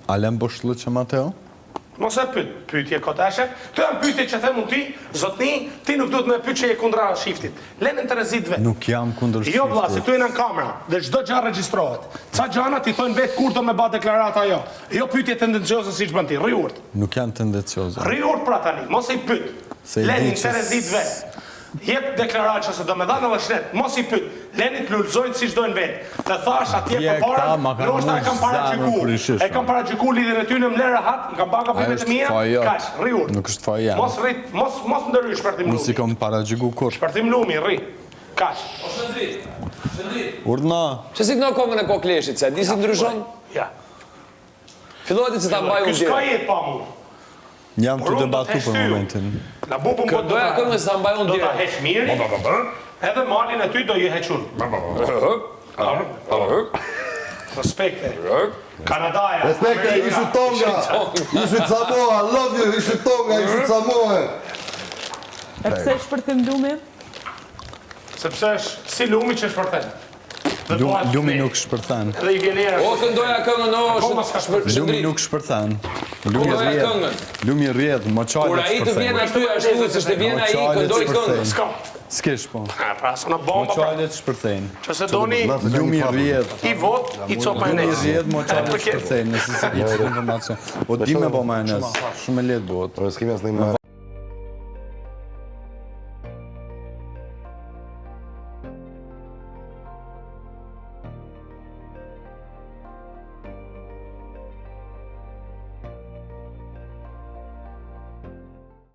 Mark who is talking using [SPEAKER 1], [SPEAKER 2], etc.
[SPEAKER 1] Alem po shllëqë Mateo?
[SPEAKER 2] Mos e pyetje koteshe. Këto janë pyetje që them unë ti, zotni, ti nuk duhet me pyetje e kundra shiftit. Lenin të rezit vetë.
[SPEAKER 1] Nuk jam kundër shiftit.
[SPEAKER 2] Jo vlla, se këtu jena në kamera dhe çdo gjë regjistrohet. Ca gjëra ti thonë vetë kur do me bë deklarata ajo. Jo pyetje tendencioze siç bën ti, rri urt.
[SPEAKER 1] Nuk janë tendencioze.
[SPEAKER 2] Rri urt pra tani, mos i pyet. Lenin të rezit vetë. Jep deklaratë që do me dhanë edhe shnet, mos i pyet. Lenit lullzojnë si shdojnë vetë. Të thash atje për para, nështë e kam paragjiku. E kam paragjiku lidhjen e ty në mlerë rahat, në kam baka primet e mija, kaq, rri urt.
[SPEAKER 1] Nuk është faj jam.
[SPEAKER 2] Mos më ndërry shpertim lumi.
[SPEAKER 1] Mos i kam paragjiku kur.
[SPEAKER 2] Shpertim lumi, rri. Kaq.
[SPEAKER 3] O Shëndrit.
[SPEAKER 1] Urdhna.
[SPEAKER 3] Që si këno komën e kokleshit, se di si ndryshon?
[SPEAKER 2] Ja.
[SPEAKER 3] Fillohet që ta mbaj unë
[SPEAKER 2] Kësh ka
[SPEAKER 3] direkt.
[SPEAKER 2] jetë pa mu.
[SPEAKER 1] Jam të debatu për momentin.
[SPEAKER 2] Na bubun po
[SPEAKER 3] Doja këngën se ta mbaj unë
[SPEAKER 2] do ta
[SPEAKER 3] direkt.
[SPEAKER 2] heq miri, edhe malin e ty do ju hequn. Respekte. Kanadaja.
[SPEAKER 4] Respekte, ishu Tonga, ishu Samoa, love you, ishu Tonga, ishu Samoa.
[SPEAKER 5] E pse shpërthim lumi?
[SPEAKER 2] Sepse është si lumi që shpërthen.
[SPEAKER 1] Lumi nuk shpërthen.
[SPEAKER 2] Edhe i vjen era.
[SPEAKER 3] O, këndoja këngën,
[SPEAKER 1] Lumi
[SPEAKER 3] Shëndrit.
[SPEAKER 1] nuk shpërthen.
[SPEAKER 3] Këndoja këngën.
[SPEAKER 1] Lumi rrjedh,
[SPEAKER 3] Kur
[SPEAKER 1] moçalet
[SPEAKER 3] ai të vjen
[SPEAKER 1] shpërthen.
[SPEAKER 3] ashtu ashtu, se të vjen ai, këndoj këngën.
[SPEAKER 2] S'ka.
[SPEAKER 1] S'kesh po.
[SPEAKER 2] Pra, s'na bomba pra.
[SPEAKER 1] Moçalet shpërthen.
[SPEAKER 2] Që se doni
[SPEAKER 1] Lumi rrjedh.
[SPEAKER 2] i vot, i copa e
[SPEAKER 1] Lumi
[SPEAKER 2] nesë.
[SPEAKER 1] rrjedh, moçalet shpërthen. Nëse se di informacion. O di me po majonez. Shumë e lehtë bëhet.
[SPEAKER 4] S'kemi asnjë